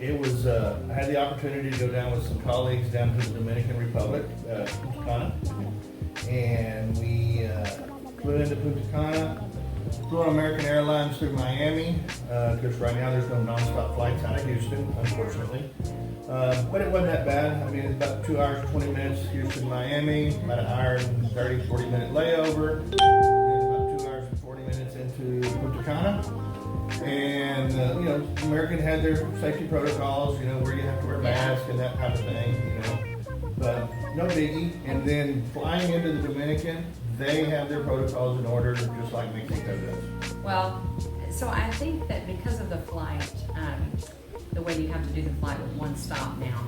It was, I had the opportunity to go down with some colleagues down to the Dominican Republic, Punta Cana, and we flew into Punta Cana, flew on American Airlines through Miami, because right now there's no nonstop flights out of Houston, unfortunately. But it wasn't that bad. I mean, it's about 2 hours, 20 minutes, Houston, Miami, about an hour and 30, 40 minute layover, and about 2 hours and 40 minutes into Punta Cana. And, American had their safety protocols, where you have to wear a mask and that type of thing, but no biggie. And then flying into the Dominican, they have their protocols in order, just like Mexico does. Well, so I think that because of the flight, the way you have to do the flight with one stop now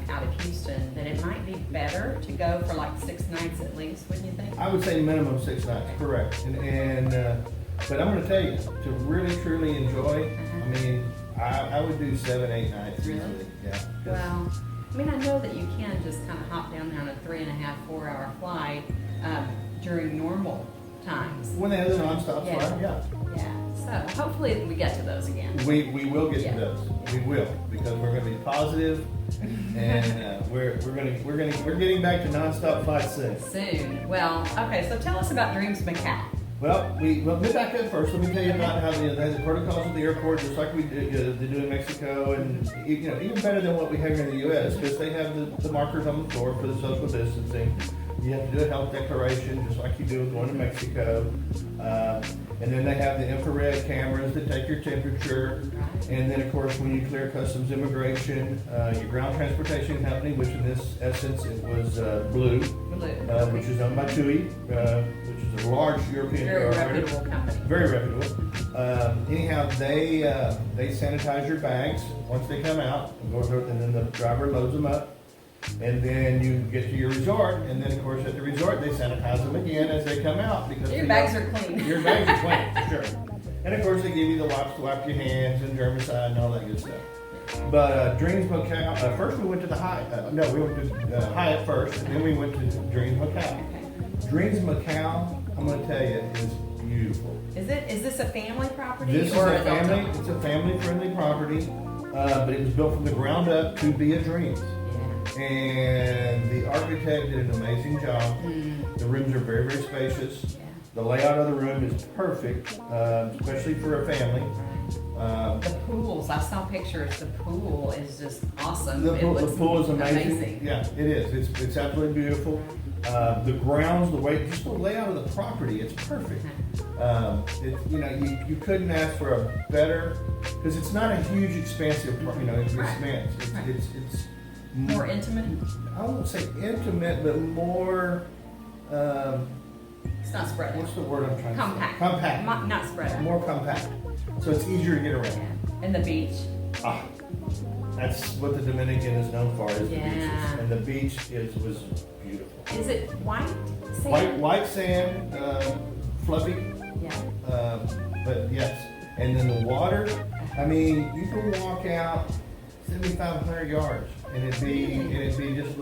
out of Houston, that it might be better to go for like 6 nights at least, wouldn't you think? I would say minimum 6 nights, correct. But I'm going to tell you, to really truly enjoy, I mean, I would do 7, 8 nights easily. Really? Yeah. Well, I mean, I know that you can just kind of hop down there on a 3.5, 4 hour flight during normal times. When they have the nonstop Yeah. flight, yeah. Yeah. So hopefully we get to those again. We will get Yeah. to those. We will, because we're going to be positive, and we're getting back to nonstop flights soon. Soon. Well, okay. So tell us about Dreams Macao. Well, let me back up first. Let me tell you about how they have the protocols at the airport, just like they do in Mexico, and even better than what we have here in the U.S. because they have the markers on the floor for the social distancing. You have to do a health declaration, just like you do going to Mexico. And then they have the infrared cameras that take your temperature. And then, of course, when you clear customs immigration, your ground transportation company, which in this essence it was Blue, which is owned by TUI, which is a large European Very reputable company. Very reputable. Anyhow, they sanitize your bags once they come out, and then the driver loads them up. And then you get to your resort, and then of course at the resort they sanitize them again as they come out because Your bags are clean. Your bags are clean, sure. And of course they give you the wipes to wipe your hands and germicide and all that good stuff. But Dreams Macao, first we went to the Hyatt. We went to Hyatt first, and then we went to Dreams Macao. Okay. Dreams Macao, I'm going to tell you, is beautiful. Is this a family property This or is a family. adult? It's a family-friendly property, but it was built from the ground up to be a Dreams. And the architect did an amazing job. The rooms are very, very spacious. Yeah. The layout of the room is perfect, especially for a family. The pools, I saw pictures. The pool is just awesome. The pool is amazing. amazing. Yeah, it is. It's absolutely beautiful. The grounds, just the layout of the property, it's perfect. You couldn't ask for a better, because it's not a huge, expansive, expanse. It's More intimate? I won't say intimate, but more. It's not spread out. What's the word I'm trying Compact. to say? Compact. Not spread out. More compact. So it's easier to get around. Yeah. And the beach. That's what the Dominican is known for, is the Yeah. beaches. And the beach was beautiful. Is it white sand? White sand, fluffy. Yeah. But yes. And then the water, I mean, you can walk out 7,500 yards. And it'd be just,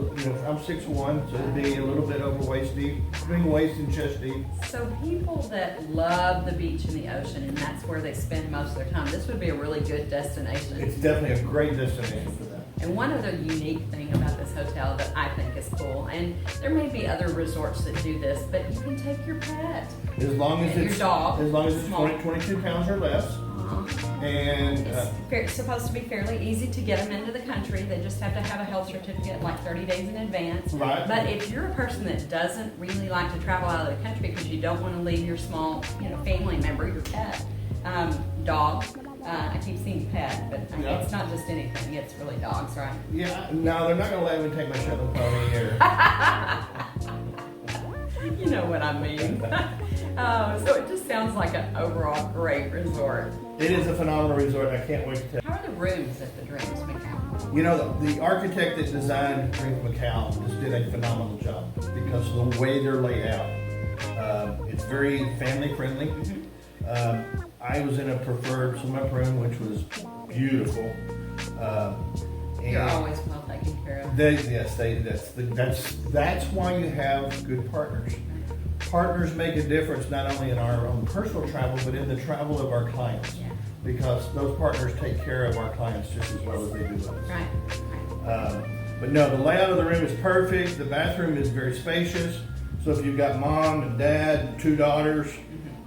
I'm 6'1", so it'd be a little bit over waist deep, between waist and chest deep. So people that love the beach and the ocean, and that's where they spend most of their time, this would be a really good destination. It's definitely a great destination for that. And one other unique thing about this hotel that I think is cool, and there may be other resorts that do this, but you can take your pet. As long as Your it's dog. as long as it's Small. 22 pounds or less, and It's supposed to be fairly easy to get them into the country. They just have to have a health certificate like 30 days in advance. Right. But if you're a person that doesn't really like to travel out of the country because you don't want to leave your small, family member, your pet, dog. I keep seeing pet, but Yeah. it's not just anything. It's really dogs, right? yeah, no, they're not gonna let me take my Shetland pony here. You know what I mean. So it just sounds like an overall great resort. It is a phenomenal resort. I can't wait to tell. How are the rooms at the Dreams Macao? The architect that designed Dreams Macao just did a phenomenal job because of the way they're laid out. It's very family friendly. I was in a preferred swim-up room, which was beautiful. You're always well taken care of. That's why you have good partners. Partners make a difference not only in our own personal travel, but in the travel of our clients. Yeah. because those partners take care of our clients just as well as they do us. Right. But no, the layout of the room is perfect. The bathroom is very spacious. So if you've got mom and dad and 2 daughters,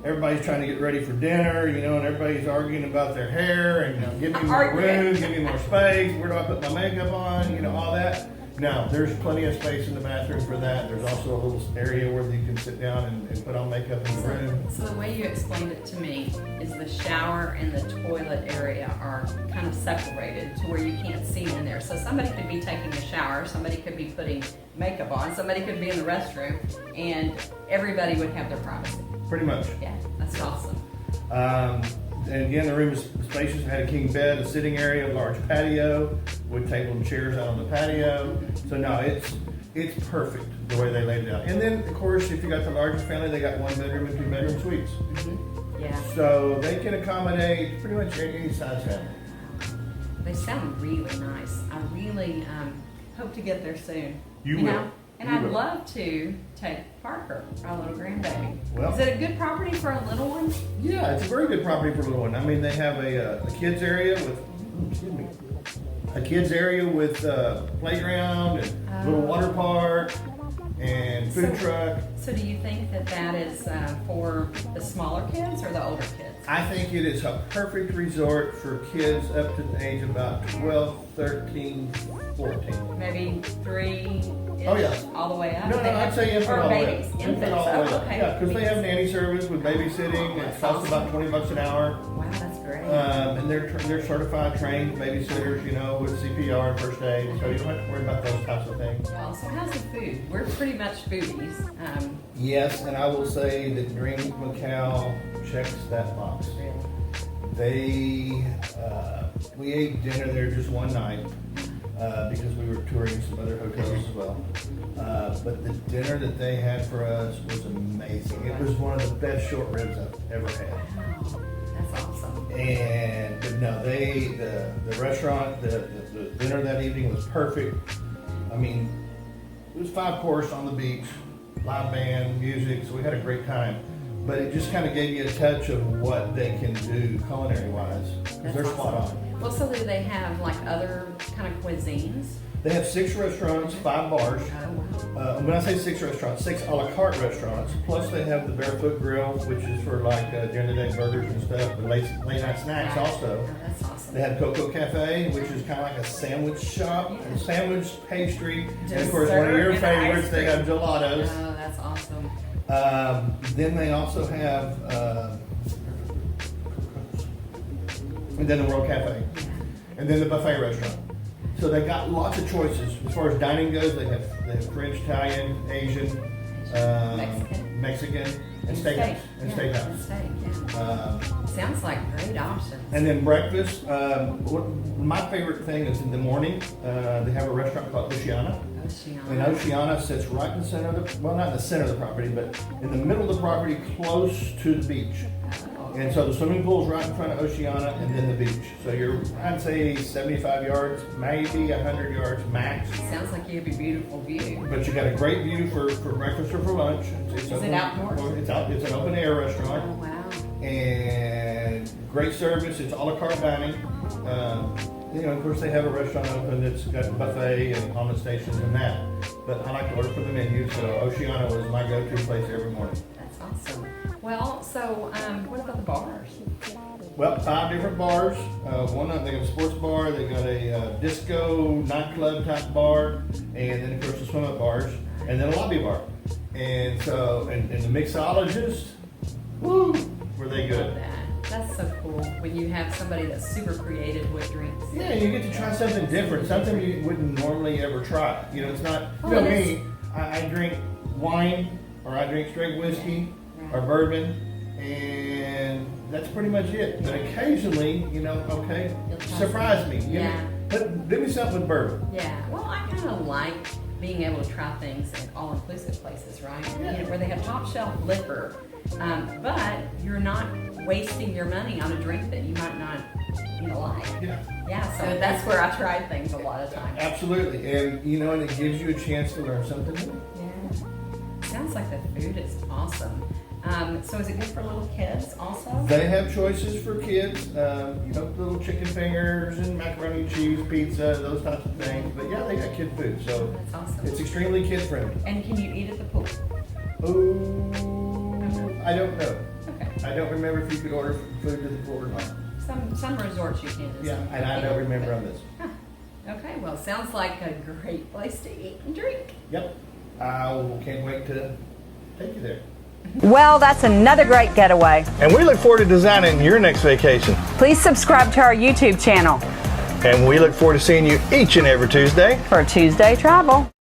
everybody's trying to get ready for dinner, and everybody's arguing about their hair and give me more room, give me more space, where do I put my makeup on, all that. Now, there's plenty of space in the bathroom for that. There's also a little area where you can sit down and put on makeup in the room. So the way you explained it to me is the shower and the toilet area are kind of separated to where you can't see in there. So somebody could be taking a shower, somebody could be putting makeup on, somebody could be in the restroom, and everybody would have their privacy. Pretty much. Yeah, that's awesome. And again, the room is spacious. It had a king bed, a sitting area, a large patio with table and chairs out on the patio. So no, it's perfect the way they laid it out. And then, of course, if you got the larger family, they got 1 bedroom and 2 bedroom suites. Mm-hmm. Yeah. So they can accommodate pretty much any size family. They sound really nice. I really hope to get there soon. You will. And I'd love to take Parker, our little grandbaby. Well, is it a good property for a little one? Yeah, it's a very good property for a little one. I mean, they have a kids area with playground and little water park and food truck. So do you think that is for the smaller kids or the older kids? I think it is a perfect resort for kids up to the age of about 12, 13, 14. Maybe 3. Oh yeah, all the way up. No, I'd say infant all the way up. Infants. All the way up. Okay. Yeah, because they have nanny service with babysitting. It costs about $20 an hour. Wow, that's great. And they're certified, trained babysitters, with CPR and first aid, so you don't have to worry about those types of things. Well, so how's the food? We're pretty much foodies. Yes, and I will say that Dream Macao checks that box. Really? We ate dinner there just one night. Because we were touring some other hotels as well. But the dinner that they had for us was amazing. It was one of the best short ribs I've ever had. Wow, that's awesome. But no, the restaurant, the dinner that evening was perfect. I mean, it was 5-course on the beach, live band, music, so we had a great time. But it just kind of gave you a touch of what they can do culinary-wise, because they're spot on. Well, so do they have like other kind of cuisines? They have 6 restaurants, 5 bars. Oh, wow. When I say 6 restaurants, 6 a la carte restaurants. Plus they have the Barefoot Grill, which is for like during the day burgers and stuff, but late night snacks also. Oh, that's awesome. They have Coco Cafe, which is kind of like a sandwich shop, a sandwich pastry, and of course one of your favorites, they have gelatos. Oh, that's awesome. Then they also have, and then the World Cafe, and then the buffet restaurant. So they got lots of choices as far as dining goes. They have French, Italian, Asian, Mexican, and steakhouse. And steak, yeah. Sounds like great options. And then breakfast. My favorite thing is in the morning. They have a restaurant called Oceana. And Oceana sits right in the center of the, well, not in the center of the property, but in the middle of the property, close to the beach. And so the swimming pool's right in front of Oceana and then the beach. So you're, I'd say 75 yards, maybe 100 yards max. Sounds like you have a beautiful view. But you got a great view for breakfast or for lunch. Is it outdoors? It's an open air restaurant. Oh, wow. And great service. It's a la carte dining. Of course they have a restaurant open that's got a buffet and common stations and that. But I like to order from the menu, so Oceana was my go-to place every morning. That's awesome. Well, so what about the bars? Well, 5 different bars. One of them, they got a sports bar, they got a disco nightclub type bar, and then of course the swim-up bars, and then a lobby bar. And so, and the mixologists, woo, were they good. Love that. That's so cool when you have somebody that's super creative with drinks. Yeah, you get to try something different, something you wouldn't normally ever try. It's not, me, I drink wine, or I drink straight whiskey, or bourbon, and that's pretty much it. But occasionally, okay, surprise me. But give me something with bourbon. Yeah, well, I kind of like being able to try things at all-inclusive places, right? Yeah. Where they have top-shelf liquor, but you're not wasting your money on a drink that you might not, like. Yeah, so that's where I tried things a lot of times. Absolutely, and and it gives you a chance to learn something new. Yeah, sounds like the food is awesome. So is it good for little kids also? They have choices for kids, little chicken fingers and macaroni and cheese, pizza, those types of things. But yeah, they got kid food, so That's awesome. it's extremely kid friendly. And can you eat at the pool? Oh, I don't know. Okay. I don't remember if you could order food to the pool or not. Some resorts you can. Yeah, and I don't remember on this. Huh. Okay, well, sounds like a great place to eat and drink. Yep, I can't wait to take you there. Well, that's another great getaway. And we look forward to designing your next vacation. Please subscribe to our YouTube channel And we look forward to seeing you each and every Tuesday for Tuesday Travel.